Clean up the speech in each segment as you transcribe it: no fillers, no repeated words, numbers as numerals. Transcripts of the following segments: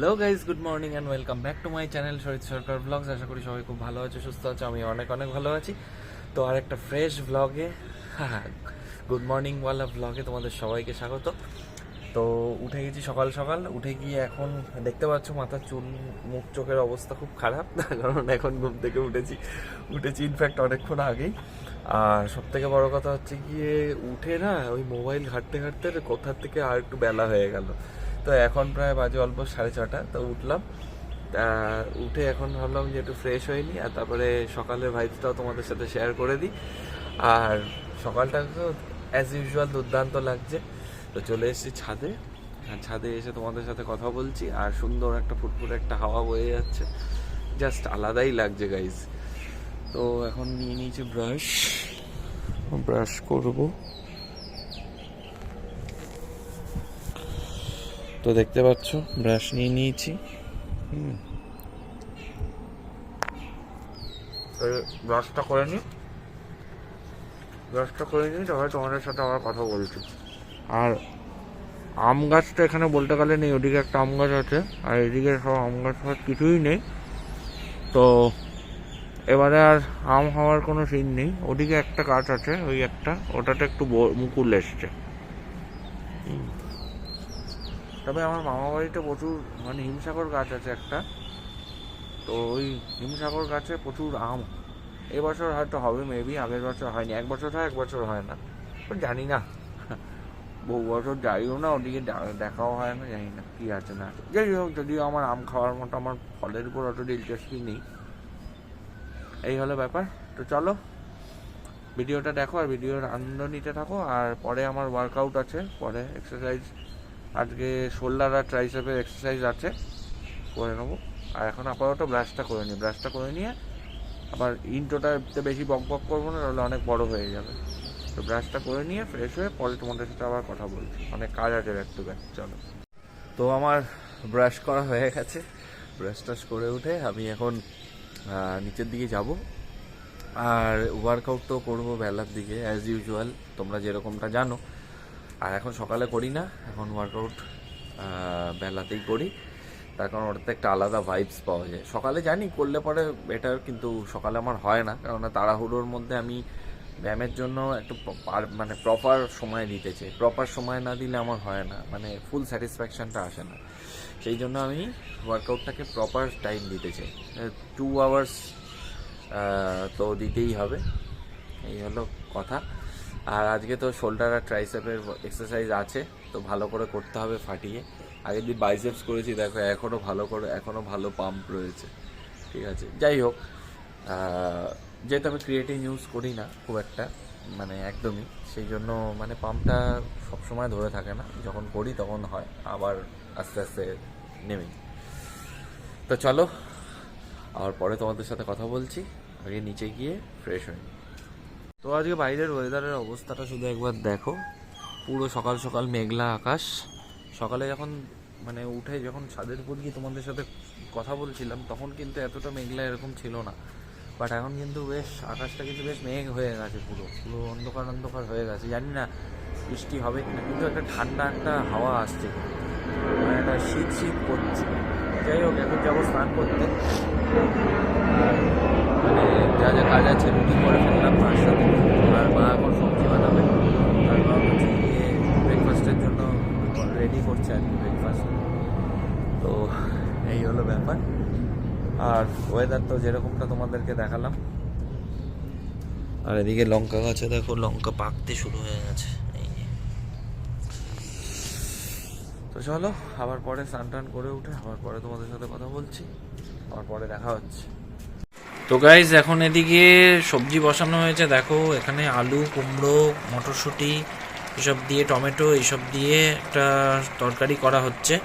Hello guys, good morning and welcome back to my channel শরীর সরকার blogs. আশা করি সবাই খুব ভালো আছে, সুস্থ আছে। আমি অনেক অনেক ভালো আছি। তো আর একটা ফ্রেশ ব্লগে, গুড মর্নিংওয়ালা ব্লগে তোমাদের সবাইকে স্বাগত। তো উঠে গেছি সকাল সকাল, উঠে গিয়ে এখন দেখতে পাচ্ছ মাথার চুল, মুখ, চোখের অবস্থা খুব খারাপ, কারণ এখন ঘুম থেকে উঠেছি ইনফ্যাক্ট অনেকক্ষণ আগেই। আর সব থেকে বড় কথা হচ্ছে গিয়ে উঠে না ওই মোবাইল ঘাঁটতে ঘাঁটতে কোথার থেকে আর একটু বেলা হয়ে গেল। তো এখন প্রায় বাজে অল্প 6:30। তো উঠলাম, উঠে এখন ভাবলাম যে একটু ফ্রেশ হয়ে নিই, আর তারপরে সকালের ভাইবসটাও তোমাদের সাথে শেয়ার করে দিই। আর সকালটা তো অ্যাজ ইউজুয়াল দুর্দান্ত লাগছে। তো চলে এসেছি ছাদে, আর ছাদে এসে তোমাদের সাথে কথা বলছি, আর সুন্দর একটা ফুটফুটে একটা হাওয়া বয়ে যাচ্ছে, জাস্ট আলাদাই লাগছে গাইজ। তো এখন নিয়ে নিয়েছি ব্রাশ করবো। তো দেখতে পাচ্ছ ব্রাশ নিয়ে নিয়েছি। ব্রাশটা করে নিই তারপরে তোমাদের সাথে আবার কথা বলছি। আর আম গাছটা এখানে বলতে গেলে নেই, ওদিকে একটা আম গাছ আছে, আর এদিকে সব আম গাছ কিছুই নেই। তো এবারে আর আম হওয়ার কোনো সিন নেই। ওদিকে একটা গাছ আছে, ওই একটা, ওটাতে একটু মুকুল এসছে। তবে আমার মামা বাড়িতে প্রচুর হিমসাগর গাছ আছে একটা, তো ওই হিমসাগর গাছে প্রচুর আম। এবছর হয়তো হবে মেবি, আগের বছর হয়নি। এক বছর হয়, এক বছর হয় না, জানি না। বহু বছর যাইও না ওদিকে, দেখাও হয় না, জানি না কি আছে না। যাই হোক, যদিও আমার আম খাওয়ার মতো আমার ফলের উপর অত দিলচস্পি নেই। এই হলো ব্যাপার। তো চলো ভিডিওটা দেখো আর ভিডিওর আনন্দ নিতে থাকো। আর পরে আমার ওয়ার্কআউট আছে, পরে এক্সারসাইজ, আজকে শোল্ডার আর ট্রাইসেপের এক্সারসাইজ আছে, করে নেবো। আর এখন আপাতত ব্রাশটা করে নিয়ে আবার ইন্ট্রোটাতে বেশি বক বক করবো না, তাহলে অনেক বড় হয়ে যাবে। তো ব্রাশটা করে নিয়ে ফ্রেশ হয়ে পরে তোমাদের সাথে আবার কথা বলছি, অনেক কাজ আছে ব্যাক টু ব্যাক। চলো। তো আমার ব্রাশ করা হয়ে গেছে, ব্রাশ টাশ করে উঠে আমি এখন নিচের দিকে যাব। আর ওয়ার্কআউট তো করবো বেলার দিকে অ্যাজ ইউজুয়াল, তোমরা যেরকমটা জানো। আর এখন সকালে করি না, এখন ওয়ার্কআউট বেলাতেই করি, তার কারণ ওটাতে একটা আলাদা ভাইবস পাওয়া যায়। সকালে জানি করলে পরে বেটার, কিন্তু সকালে আমার হয় না, কারণ তাড়াহুড়োর মধ্যে আমি ব্যায়ামের জন্য একটু প্রপার সময় দিতে চাই। প্রপার সময় না দিলে আমার হয় না, ফুল স্যাটিসফ্যাকশানটা আসে না। সেই জন্য আমি ওয়ার্কআউটটাকে প্রপার টাইম দিতে চাই। 2 আওয়ার্স তো দিতেই হবে, এই হলো কথা। আর আজকে তো শোল্ডার আর ট্রাইসেপের এক্সারসাইজ আছে, তো ভালো করে করতে হবে ফাটিয়ে। আগের দিন বাইসেপস করেছি, দেখো এখনও ভালো পাম্প রয়েছে, ঠিক আছে। যাই হোক, যেহেতু আমি ক্রিয়েটিন ইউজ করি না খুব একটা, একদমই, সেই জন্য পাম্পটা সবসময় ধরে থাকে না, যখন করি তখন হয়, আবার আস্তে আস্তে নেমে। তো চলো, আর পরে তোমাদের সাথে কথা বলছি, আগে নিচে গিয়ে ফ্রেশ হই। তো আজকে বাইরের ওয়েদারের অবস্থাটা শুধু একবার দেখো, পুরো সকাল সকাল মেঘলা আকাশ। সকালে যখন উঠে যখন ছাদের উপর গিয়ে তোমাদের সাথে কথা বলছিলাম, তখন কিন্তু এতটা মেঘলা এরকম ছিল না। বাট এখন কিন্তু বেশ আকাশটা কিন্তু বেশ মেঘ হয়ে গেছে, পুরো অন্ধকার হয়ে গেছে। জানি না বৃষ্টি হবে কিনা, কিন্তু একটা ঠান্ডা একটা হাওয়া আসছে, একটা শীত করছে। যাই হোক, এখন যাবো স্নান করতে, যা যা কাজ আছে রুটি করে ফেললাম মার সাথে। আর মা এখন সবজি বানাবে, তারপর হচ্ছে গিয়ে ব্রেকফাস্টের জন্য রেডি করছে আর কি, ব্রেকফাস্ট। তো এই হলো ব্যাপার। আর ওয়েদার তো যেরকমটা তোমাদেরকে দেখালাম। আর এদিকে লঙ্কা গাছে দেখো, লঙ্কা পাকতে শুরু হয়ে গেছে, এই যে। তো চলো, আবার পরে স্নান টান করে উঠে আবার পরে তোমাদের সাথে কথা বলছি, আবার পরে দেখা হচ্ছে। তো গাইজ, এখন এদিকে সবজি বসানো হয়েছে, দেখো এখানে আলু, কুমড়ো, মটরশুঁটি এসব দিয়ে, টমেটো এইসব দিয়ে একটা তরকারি করা হচ্ছে।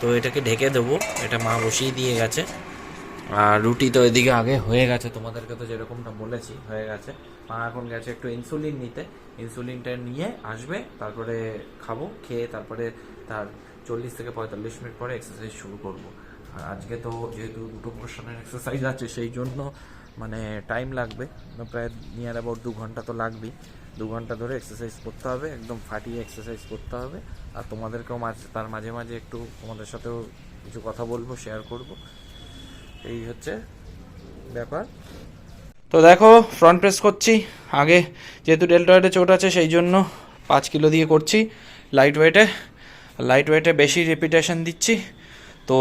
তো এটাকে ঢেকে দেবো, এটা মা বসিয়ে দিয়ে গেছে। আর রুটি তো এদিকে আগে হয়ে গেছে, তোমাদেরকে তো যেরকমটা বলেছি হয়ে গেছে। মা এখন গেছে একটু ইনসুলিন নিতে, ইনসুলিনটা নিয়ে আসবে, তারপরে খাবো, খেয়ে তারপরে তার 40 থেকে 45 মিনিট পরে এক্সারসাইজ শুরু করব। আর আজকে তো যেহেতু 2 পোর্শনের এক্সারসাইজ আছে, সেই জন্য টাইম লাগবে, প্রায় নিয়ার অ্যাবাউট 2 ঘন্টা তো লাগবেই। 2 ঘন্টা ধরে এক্সারসাইজ করতে হবে, একদম ফাটিয়ে এক্সারসাইজ করতে হবে। আর তোমাদেরকেও তার মাঝে মাঝে একটু তোমাদের সাথেও কিছু কথা বলবো, শেয়ার করব, এই হচ্ছে ব্যাপার। তো দেখো ফ্রন্ট প্রেস করছি। আগে যেহেতু ডেল্টয়েডে চোট আছে সেই জন্য 5 কিলো দিয়ে করছি লাইট ওয়েটে বেশি রেপিটেশন দিচ্ছি। তো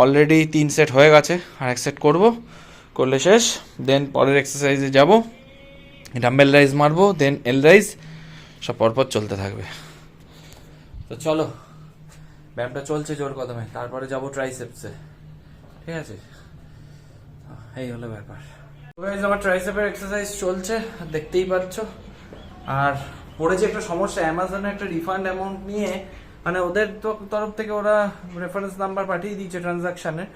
অলরেডি 3 সেট হয়ে গেছে, আর 1 সেট করবো, করলে শেষ। দেন পরের এক্সারসাইজে যাব, ডাম্বেল রাইজ মারবো, দেন এল রাইজ, সব পরপর চলতে থাকবে। তো চলো, ব্যায়ামটা চলছে জোর কদমে, তারপরে যাব ট্রাইসেপসে, ঠিক আছে? এই হলো ব্যাপার। গাইস আমার ট্রাইসেপের এক্সারসাইজ চলছে, দেখতেই পাচ্ছ। আর পড়েছে একটা সমস্যা, অ্যামাজনে একটা রিফান্ড অ্যামাউন্ট নিয়ে, মানে ওদের তরফ থেকে ওরা রেফারেন্স নাম্বার পাঠিয়ে দিয়েছে, ট্রানজাকশনের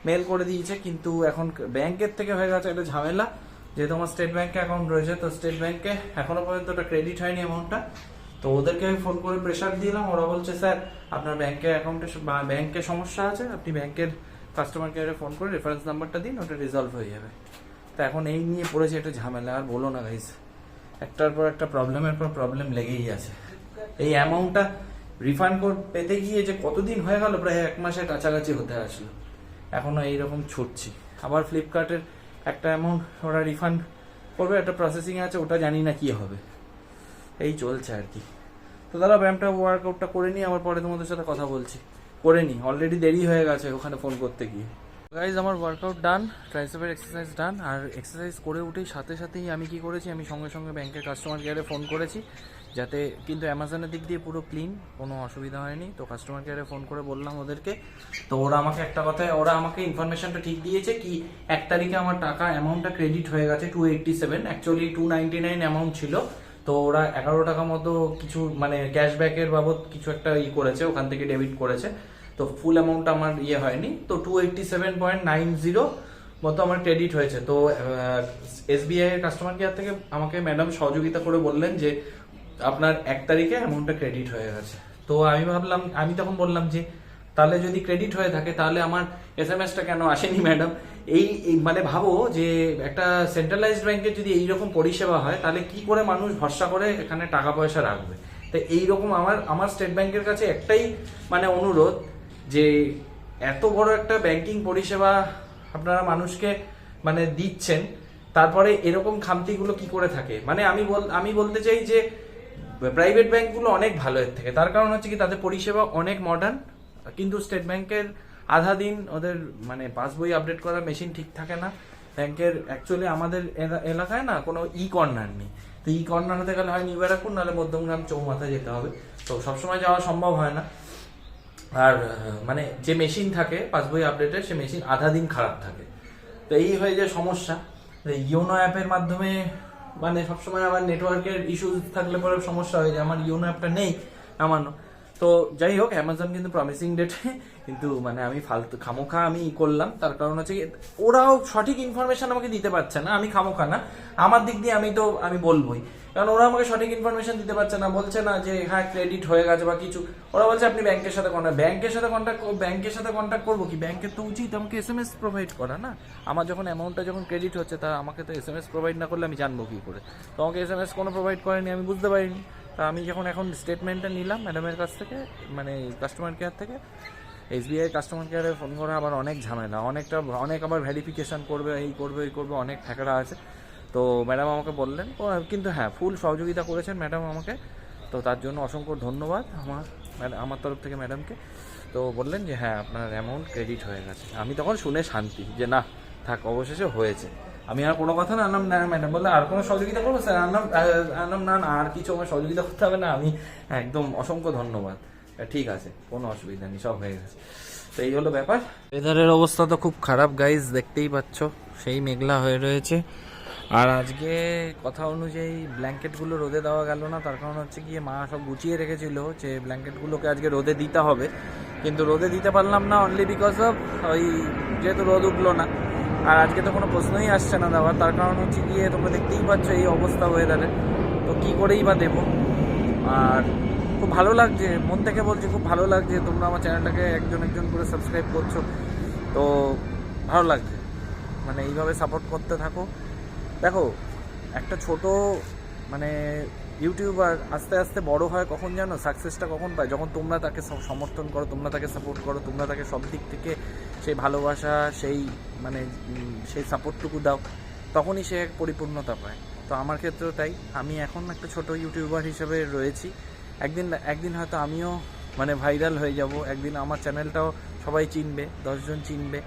মেল করে দিয়েছে, কিন্তু এখন ব্যাংকের থেকে হয়ে গেছে একটা ঝামেলা। যেহেতু আমার স্টেট ব্যাংকে অ্যাকাউন্ট রয়েছে, তো স্টেট ব্যাংকে এখনো পর্যন্ত ওটা ক্রেডিট হয়নি অ্যামাউন্টটা। তো ওদেরকে আমি ফোন করে প্রেশার দিলাম, ওরা বলছে স্যার আপনার ব্যাংকের অ্যাকাউন্টে ব্যাংকে সমস্যা আছে, আপনি ব্যাংকের কাস্টমার কেয়ারে ফোন করে রেফারেন্স নাম্বারটা দিন, ওটা রিজলভ হয়ে যাবে। তো এখন এই নিয়ে পড়েছে একটা ঝামেলা, আর বলো না গাইস, একটার পর একটা প্রবলেমের পর প্রবলেম লেগেই আছে। এই অ্যামাউন্টটা রিফান্ড পেতে গিয়ে যে কতদিন হয়ে গেল, প্রায় 1 মাসের কাছাকাছি হতে আসলো, এখনো এইরকম ছুটছি। আবার ফ্লিপকার্টের একটা অ্যামাউন্ট ওরা রিফান্ড করবে, একটা প্রসেসিং আছে, ওটা জানি না কি হবে। এই চলছে আর কি। তো দাদা ব্যায়ামটা ওয়ার্কআউটটা করে নিই, আবার পরে তোমাদের সাথে কথা বলছি। করে নিই, অলরেডি দেরি হয়ে গেছে ওখানে ফোন করতে গিয়ে। গাইজ আমার ওয়ার্কআউট ডান, ট্রাইসেপের এক্সারসাইজ ডান। আর এক্সারসাইজ করে উঠেই সাথে সাথেই আমি কি করেছি, আমি সঙ্গে সঙ্গে ব্যাংকের কাস্টমার কেয়ারে ফোন করেছি, যাতে, কিন্তু অ্যামাজনের দিক দিয়ে পুরো ক্লিন, কোনো অসুবিধা হয়নি। তো কাস্টমার কেয়ারে ফোন করে বললাম ওদেরকে, তো ওরা আমাকে একটা কথায়, ওরা আমাকে ইনফরমেশনটা ঠিক দিয়েছে কি 1 তারিখে আমার টাকা অ্যামাউন্টটা ক্রেডিট হয়ে গেছে 287, অ্যাকচুয়ালি 299 অ্যামাউন্ট ছিল। তো ওরা 11 টাকা মতো কিছু মানে ক্যাশব্যাকের বাবদ কিছু একটা করেছে, ওখান থেকে ডেবিট করেছে। তো ফুল অ্যামাউন্টটা আমার হয়নি, তো 287.90 মতো আমার ক্রেডিট হয়েছে। তো এসবিআই এর কাস্টমার কেয়ার থেকে আমাকে ম্যাডাম সহযোগিতা করে বললেন যে আপনার 1 তারিখে অ্যামাউন্টটা ক্রেডিট হয়ে গেছে। তো আমি ভাবলাম, আমি তখন বললাম যে তাহলে যদি ক্রেডিট হয়ে থাকে তাহলে আমার এসএমএসটা কেন আসেনি ম্যাডাম? এই মানে ভাবো যে একটা সেন্ট্রালাইজড ব্যাংকের যদি এইরকম পরিষেবা হয়, তাহলে কি করে মানুষ ভরসা করে এখানে টাকা পয়সা রাখবে? তো এইরকম আমার স্টেট ব্যাংকের কাছে একটাই মানে অনুরোধ, যে এত বড় একটা ব্যাংকিং পরিষেবা আপনারা মানুষকে মানে দিচ্ছেন, তারপরে এরকম খামতিগুলো কি করে থাকে? মানে আমি বলতে চাই যে প্রাইভেট ব্যাংকগুলো অনেক ভালো এর থেকে, তার কারণ হচ্ছে কি তাদের পরিষেবা অনেক মডার্ন, কিন্তু স্টেট ব্যাংকের আধা দিন ওদের মানে পাসবই আপডেট করার মেশিন ঠিক থাকে না। ব্যাংকের অ্যাকচুয়ালি আমাদের এলাকায় না কোনো কর্নার নেই, তো কর্নার হতে গেলে হয় নিউ ব্যারাকপুর নাহলে মধ্যমগ্রাম চৌমাথা যেতে হবে, তো সবসময় যাওয়া সম্ভব হয় না। আর মানে যে মেশিন থাকে পাসবই আপডেটের, সে মেশিন আধা দিন খারাপ থাকে, তো এই হয়ে যায় সমস্যা। ইয়োনো অ্যাপের মাধ্যমে মানে সবসময় আবার নেটওয়ার্কের ইস্যু থাকলে পরে সমস্যা হয়ে যায়, আমার ইয়োনো অ্যাপটা নেই নামানো। তো যাই হোক, অ্যামাজন কিন্তু প্রমিসিং ডেটে, কিন্তু মানে আমি ফালতু খামোখা আমি করলাম, তার কারণ হচ্ছে ওরাও সঠিক ইনফরমেশন আমাকে দিতে পারছে না। আমি খামোখা না, আমার দিক দিয়ে আমি বলবোই, কারণ ওরা আমাকে সঠিক ইনফরমেশন দিতে পারছে না, বলছে না যে হ্যাঁ ক্রেডিট হয়ে গেছে বা কিছু। ওরা বলছে আপনি ব্যাংকের সাথে কন্ট্যাক্ট করবো কি? ব্যাংকের তো উচিত আমাকে এসএমএস প্রোভাইড করা না? আমার যখন অ্যামাউন্টটা যখন ক্রেডিট হচ্ছে, তা আমাকে তো এসএমএস প্রোভাইড না করলে আমি জানবো কি করে? তো আমাকে এসএমএস কোনো প্রোভাইড করেনি, আমি বুঝতে পারিনি। তা আমি যখন এখন স্টেটমেন্টটা নিলাম ম্যাডামের কাছ থেকে, মানে কাস্টমার কেয়ার থেকে, এসবিআই কাস্টমার কেয়ারে ফোন করা আবার অনেক ঝামেলা, অনেক আবার ভেরিফিকেশন করবে, এই করবে, অনেক ফ্যাকড়া আছে। তো ম্যাডাম আমাকে বললেন, কিন্তু হ্যাঁ ফুল সহযোগিতা করেছেন ম্যাডাম আমাকে, তো তার জন্য অসংখ্য ধন্যবাদ আমার তরফ থেকে ম্যাডামকে। তো বললেন যে হ্যাঁ আপনার অ্যামাউন্ট ক্রেডিট হয়ে গেছে। আমি তখন শুনে শান্তি, যে না থাক অবশেষে হয়েছে। আমি আর কোনো কথা না আনলাম না, ম্যাডাম বললে আর কোনো সহযোগিতা করবো স্যার? আনলাম না, আর কিছু আমার সহযোগিতা করতে হবে না, আমি একদম অসংখ্য ধন্যবাদ, ঠিক আছে কোনো অসুবিধা নেই, সব হয়ে গেছে। তো এই হলো ব্যাপার। ওয়েদারের অবস্থা তো খুব খারাপ গাইজ, দেখতেই পাচ্ছ, সেই মেঘলা হয়ে রয়েছে। আর আজকে কথা অনুযায়ী ব্ল্যাঙ্কেটগুলো রোদে দেওয়া গেল না, তার কারণ হচ্ছে গিয়ে মা সব গুছিয়ে রেখেছিল যে ব্ল্যাঙ্কেটগুলোকে আজকে রোদে দিতে হবে, কিন্তু রোদে দিতে পারলাম না অনলি বিকজ অফ ওই যেহেতু রোদ উঠলো না। আর আজকে তো কোনো প্রশ্নই আসছে না দেওয়ার, তার কারণ হচ্ছে গিয়ে তোমরা দেখতেই পাচ্ছ এই অবস্থা ওয়েদারে, তো কী করেই বা দেবো। আর খুব ভালো লাগছে, মন থেকে বলছি, খুব ভালো লাগছে তোমরা আমার চ্যানেলটাকে একজন করে সাবস্ক্রাইব করছো, তো ভালো লাগছে, মানে এইভাবে সাপোর্ট করতে থাকো। দেখো একটা ছোট মানে ইউটিউবার আস্তে আস্তে বড় হয় কখন জানো, সাকসেসটা কখন পায়, যখন তোমরা তাকে সমর্থন করো, তোমরা তাকে সাপোর্ট করো, তোমরা তাকে সব দিক থেকে সেই ভালোবাসা, সেই মানে সেই সাপোর্টটুকু দাও, তখনই সে এক পরিপূর্ণতা পায়। তো আমার ক্ষেত্রেও তাই, আমি এখন একটা ছোট ইউটিউবার হিসেবে রয়েছি। একদিন হয়তো আমিও মানে ভাইরাল হয়ে যাব, একদিন আমার চ্যানেলটাও সবাই চিনবে, 10 জন চিনবে,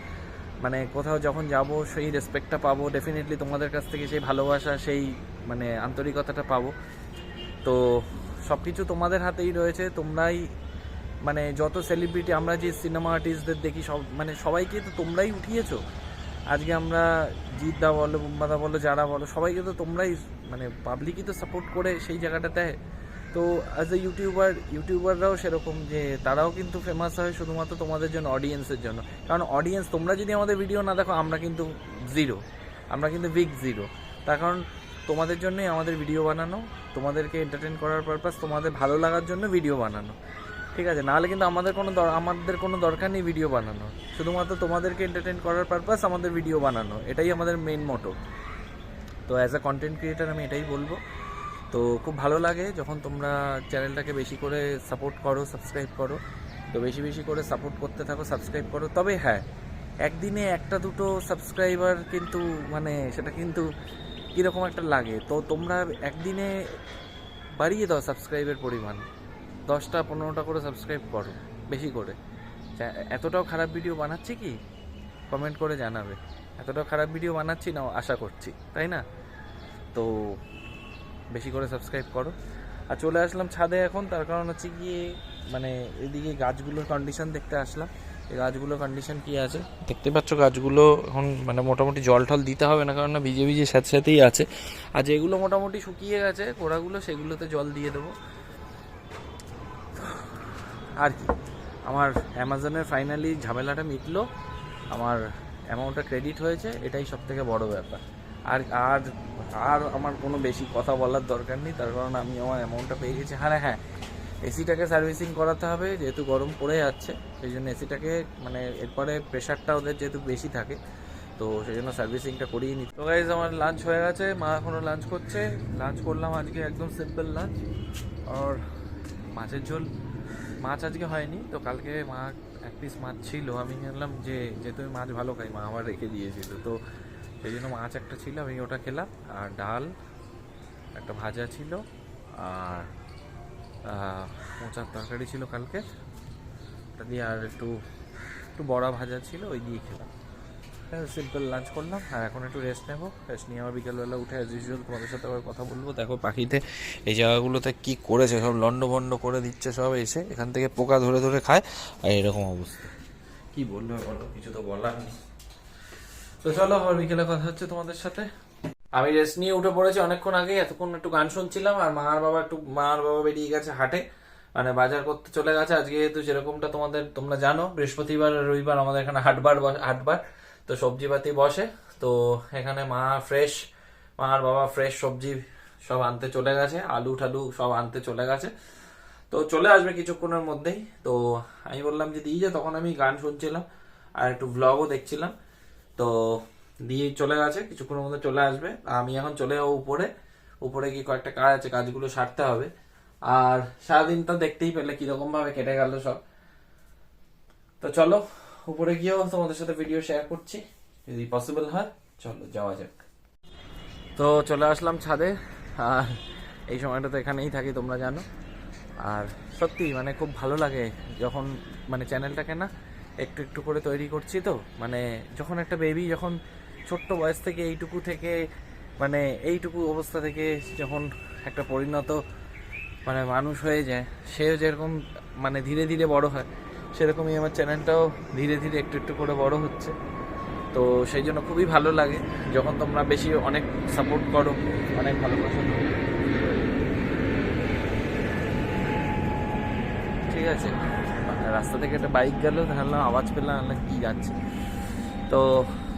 মানে কোথাও যখন যাব সেই রেসপেক্টটা পাবো, ডেফিনেটলি তোমাদের কাছ থেকে সেই ভালোবাসা, সেই মানে আন্তরিকতাটা পাবো। তো সব কিছু তোমাদের হাতেই রয়েছে, তোমরাই মানে যত সেলিব্রিটি আমরা যে সিনেমা আর্টিস্টদের দেখি সব মানে সবাইকে তো তোমরাই উঠিয়েছো। আজকে আমরা জিৎদা বলো, বুম্বাদা বলো, যারা বলো, সবাইকে তো তোমরাই মানে পাবলিকই তো সাপোর্ট করে সেই জায়গাটা দেয়। তো অ্যাজ এ ইউটিউবাররাও সেরকম, যে তারাও কিন্তু ফেমাস হয় শুধুমাত্র তোমাদের জন্য, অডিয়েন্সের জন্য। কারণ অডিয়েন্স, তোমরা যদি আমাদের ভিডিও না দেখো, আমরা কিন্তু জিরো, আমরা কিন্তু বিগ জিরো। তার কারণ তোমাদের জন্যই আমাদের ভিডিও বানানো, তোমাদেরকে এন্টারটেন করার পারপাস, তোমাদের ভালো লাগার জন্য ভিডিও বানানো, ঠিক আছে? নাহলে কিন্তু আমাদের কোনো দরকার নেই ভিডিও বানানো, শুধুমাত্র তোমাদেরকে এন্টারটেন করার পারপাস আমাদের ভিডিও বানানো, এটাই আমাদের মেন মোটো। তো অ্যাজ আ কন্টেন্ট ক্রিয়েটার আমি এটাই বলবো। তো খুব ভালো লাগে যখন তোমরা চ্যানেলটাকে বেশি করে সাপোর্ট করো, সাবস্ক্রাইব করো। তো বেশি বেশি করে সাপোর্ট করতে থাকো, সাবস্ক্রাইব করো। তবে হ্যাঁ, একদিনে একটা দুটো সাবস্ক্রাইবার কিন্তু মানে সেটা কিন্তু কীরকম একটা লাগে। তো তোমরা একদিনে বাড়িয়ে দাও সাবস্ক্রাইবের পরিমাণ, 10টা 15টা করে সাবস্ক্রাইব করো বেশি করে। এতটাও খারাপ ভিডিও বানাচ্ছি কি কমেন্ট করে জানাবে, এতটাও খারাপ ভিডিও বানাচ্ছি না আশা করছি, তাই না? তো বেশি করে সাবস্ক্রাইব করো। আর চলে আসলাম ছাদে এখন, তার কারণ হচ্ছে গিয়ে মানে এদিকে গাছগুলোর কন্ডিশন দেখতে আসলাম। এই গাছগুলোর কন্ডিশন কী আছে দেখতে পাচ্ছ, গাছগুলো এখন মানে মোটামুটি জল টল দিতে হবে না, কারণ না ভিজে ভিজে স্যাঁতস্যাঁতেই আছে। আর যেগুলো মোটামুটি শুকিয়ে গেছে গোড়াগুলো, সেগুলোতে জল দিয়ে দেবো। আর কি, আমার অ্যামাজনের ফাইনালি ঝামেলাটা মিটলো, আমার অ্যামাউন্টটা ক্রেডিট হয়েছে, এটাই সব থেকে বড়ো ব্যাপার। আর আর আর আমার কোনো বেশি কথা বলার দরকার নেই, তার কারণ আমি আমার অ্যামাউন্টটা পেয়ে গেছি। হ্যাঁ, এসিটাকে সার্ভিসিং করাতে হবে, যেহেতু গরম পড়ে যাচ্ছে, সেই জন্য এসিটাকে মানে এরপরে প্রেশারটা ওদের যেহেতু বেশি থাকে, তো সেই জন্য সার্ভিসিংটা করিয়ে নিই। তো গাইজ আমার লাঞ্চ হয়ে গেছে, মা এখনও লাঞ্চ করছে। লাঞ্চ করলাম আজকে একদম সিম্পল লাঞ্চ, আর মাছের ঝোল। মাছ আজকে হয়নি, তো কালকে মা এক পিস মাছ ছিল, আমি জানলাম যে যেহেতু আমি মাছ ভালো খাই, মা আবার রেখে দিয়েছিল, তো সেই জন্য মাছ একটা ছিল, আমি ওটা খেলাম। আর ডাল, একটা ভাজা ছিল, আর মোচার তরকারি ছিল কালকে, ওটা দিয়ে, আর একটু বড়া ভাজা ছিল, ওই দিয়ে খেলাম। সিম্পল লাঞ্চ করলাম, আর এখন একটু রেস্ট নেবো। রেস্ট নিয়ে আবার বিকেলবেলা উঠে অ্যাজ ইউজুয়াল তোমাদের সাথে আবার কথা বলবো। দেখো পাখিতে এই জায়গাগুলোতে কী করেছে, সব লন্ডভন্ড করে দিচ্ছে, সব এসে এখান থেকে পোকা ধরে ধরে খায়, আর এরকম অবস্থা। কী বললো বলো, কিছু তো বলার নেই। তো চলো আবার বিকেলে কথা হচ্ছে তোমাদের সাথে। আমি রেস্ট নিয়ে উঠে পড়েছি অনেকক্ষণ আগে, এতক্ষণ একটু গান শুনছিলাম। আর মা আর বাবা বেরিয়ে গেছে হাটে, মানে বাজার করতে চলে গেছে। আজকে যেহেতু যেরকমটা তোমরা জানো, বৃহস্পতিবার আর রবিবার আমাদের এখানে হাটবার, তো সবজিপাতি বসে। তো এখানে মা আর বাবা ফ্রেশ সবজি সব আনতে চলে গেছে, আলু ঠালু সব আনতে চলে গেছে, তো চলে আসবে কিছুক্ষণের মধ্যেই। তো আমি বললাম যে দিয়ে যা, তখন আমি গান শুনছিলাম আর একটু ব্লগও দেখছিলাম। তো দিয়ে চলে গেছে, কিছুক্ষণের মধ্যে চলে আসবে। আমি এখন চলে যাবো উপরে গিয়ে কয়েকটা কাজ আছে, কাজগুলো সারতে হবে। আর সারাদিনটা দেখতেই পেলে কিরকম ভাবে কেটে গেল সব। তো চলো উপরে গিয়েও তোমাদের সাথে ভিডিও শেয়ার করছি যদি পসিবল হয়, চলো যাওয়া যাক। তো চলে আসলাম ছাদে, আর এই সময়টা তো এখানেই থাকি তোমরা জানো। আর সত্যি মানে খুব ভালো লাগে যখন মানে চ্যানেলটাকে না একটু একটু করে তৈরি করছি। তো মানে যখন একটা বেবি যখন ছোট্ট বয়স থেকে মানে এইটুকু অবস্থা থেকে যখন একটা পরিণত মানে মানুষ হয়ে যায়, সেও যেরকম মানে ধীরে ধীরে বড় হয়, সেরকমই আমার চ্যানেলটাও ধীরে ধীরে একটু একটু করে বড় হচ্ছে। তো সেই জন্য খুবই ভালো লাগে যখন তোমরা অনেক সাপোর্ট করো, অনেক ভালোবাসা দাও। ঠিক আছে, রাস্তা থেকে একটা বাইক গেল, তাহলে আওয়াজ পেলাম কি যাচ্ছে। তো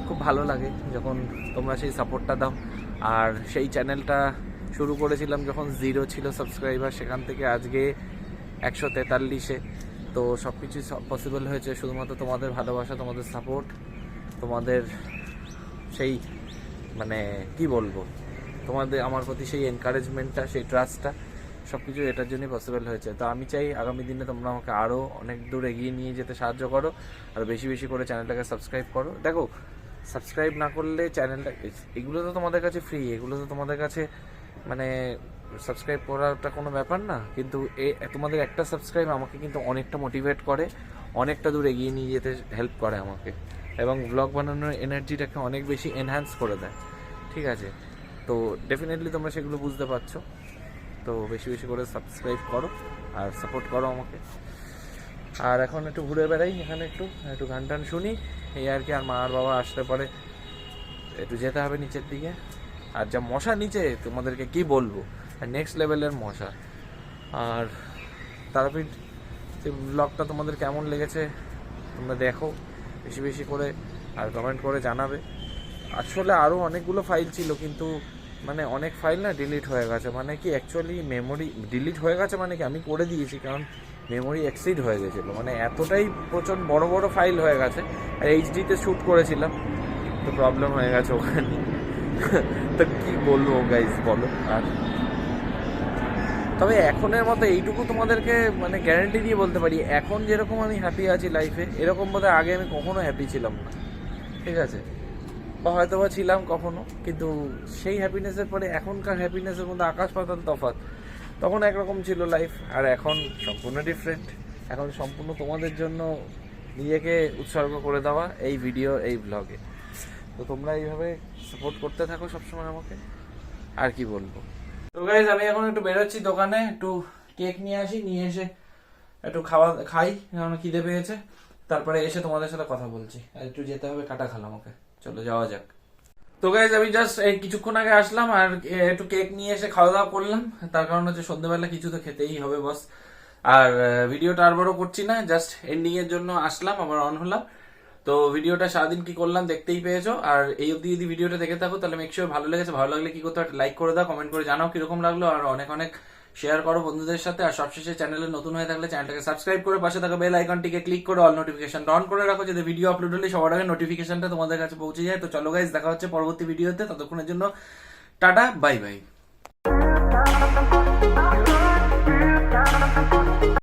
খুব ভালো লাগে যখন তোমরা সেই সাপোর্টটা দাও। আর সেই চ্যানেলটা শুরু করেছিলাম যখন 0 ছিল সাবস্ক্রাইবার, সেখান থেকে আজকে 143-এ। তো সব কিছু পসিবল হয়েছে শুধুমাত্র তোমাদের ভালোবাসা, তোমাদের সাপোর্ট, তোমাদের সেই মানে কি বলবো, তোমাদের আমার প্রতি সেই এনকারেজমেন্টটা, সেই ট্রাস্টটা, সব কিছু এটার জন্যই পসিবল হয়েছে। তো আমি চাই আগামী দিনে তোমরা আমাকে আরও অনেক দূর এগিয়ে নিয়ে যেতে সাহায্য করো, আর বেশি বেশি করে চ্যানেলটাকে সাবস্ক্রাইব করো। দেখো, সাবস্ক্রাইব না করলে চ্যানেলটা, এগুলো তো তোমাদের কাছে ফ্রি, এগুলো তো তোমাদের কাছে মানে সাবস্ক্রাইব করাটা কোনো ব্যাপার না, কিন্তু তোমাদের একটা সাবস্ক্রাইব আমাকে কিন্তু অনেকটা মোটিভেট করে, অনেকটা দূর এগিয়ে নিয়ে যেতে হেল্প করে আমাকে, এবং ব্লগ বানানোর এনার্জিটাকে অনেক বেশি এনহ্যান্স করে দেয়। ঠিক আছে, তো ডেফিনেটলি তোমরা সেগুলো বুঝতে পারছো। তো বেশি বেশি করে সাবস্ক্রাইব করো আর সাপোর্ট করো আমাকে। আর এখন একটু ঘুরে বেড়াই এখানে, একটু একটু গান টান শুনি, এই আর কি। আর মা আর বাবা আসলে পরে একটু যেতে হবে নিচের দিকে। আর যা মশা নিচে তোমাদেরকে কি বলবো, নেক্সট লেভেলের মশা। আর তারাপীঠ ব্লগটা তোমাদের কেমন লেগেছে তোমরা দেখো বেশি বেশি করে, আর কমেন্ট করে জানাবে। আসলে আরও অনেকগুলো ফাইল ছিল, কিন্তু মানে অনেক ফাইল না ডিলিট হয়ে গেছে, মানে কি অ্যাকচুয়ালি মেমোরি ডিলিট হয়ে গেছে, মানে কি আমি করে দিয়েছি, কারণ মেমোরি এক্সিড হয়ে গেছিলো, মানে এতটাই প্রচণ্ড বড় বড় ফাইল হয়ে গেছে। আর এইচডিতে শ্যুট করেছিলাম, তো প্রবলেম হয়ে গেছে ওখানে। তো কী বলবো গাইজ, বলো। আর তবে এখনের মতো এইটুকু তোমাদেরকে মানে গ্যারান্টি দিয়ে বলতে পারি, এখন যেরকম আমি হ্যাপি আছি লাইফে, এরকম বোধহয় আগে আমি কখনো হ্যাপি ছিলাম না। ঠিক আছে, বা হয়তো বা ছিলাম কখনো, কিন্তু সেই হ্যাপিনেসের পরে এখনকার হ্যাপিনেসের মধ্যে আকাশ পাতাল তফাৎ। তখন একরকম ছিল লাইফ, আর এখন সম্পূর্ণ ডিফারেন্ট। এখন সম্পূর্ণ তোমাদের জন্য নিজেকে উৎসর্গ করে দেওয়া এই ভিডিও, এই ব্লগে। তো তোমরা এইভাবে সাপোর্ট করতে থাকো সবসময় আমাকে, আর কি বলবো। তো গাইজ, আমি এখন একটু বেরোচ্ছি দোকানে, একটু কেক নিয়ে আসি, নিয়ে এসে একটু খাই, কারণ খিদে পেয়েছে। তারপরে এসে তোমাদের সাথে কথা বলছি, আর একটু যেতে হবে কাটা খাল আমাকে। চলো যাওয়া যাক। তো গাইজ, আমি জাস্ট এই কিছুক্ষণ আগে আসলাম, আর একটু কেক নিয়ে এসে খাওয়া দাওয়া করলাম। তার কারণ হচ্ছে সন্ধ্যেবেলা কিছু তো খেতেই হবে বস। আর ভিডিওটা আর বড় করছি না, জাস্ট এন্ডিং এর জন্য আসলাম, আবার অন হলাম। তো ভিডিওটা সারাদিন কি করলাম দেখতেই পেয়েছো। আর এই অবধি যদি ভিডিওটা দেখে থাকো, তাহলে মেক শিওর ভালো লেগেছে। ভালো লাগলে কি করতে হবে, লাইক করে দাও, কমেন্ট করে জানাও কিরকম লাগলো, আর অনেক অনেক শেয়ার করো বন্ধুদের সাথে। আর সবশেষে চ্যানেলে নতুন হয়ে থাকলে চ্যানেলটাকে সাবস্ক্রাইব করে পাশে থাকা বেল আইকনটিকে ক্লিক করে অল নোটিফিকেশন অন করে রাখো, যাতে ভিডিও আপলোড হলে সবার আগে নোটিফিকেশনটা তোমাদের কাছে পৌঁছে যায়। তো চলো গাইজ, দেখা হচ্ছে পরবর্তী ভিডিওতে, ততক্ষণের জন্য টাটা, বাই বাই।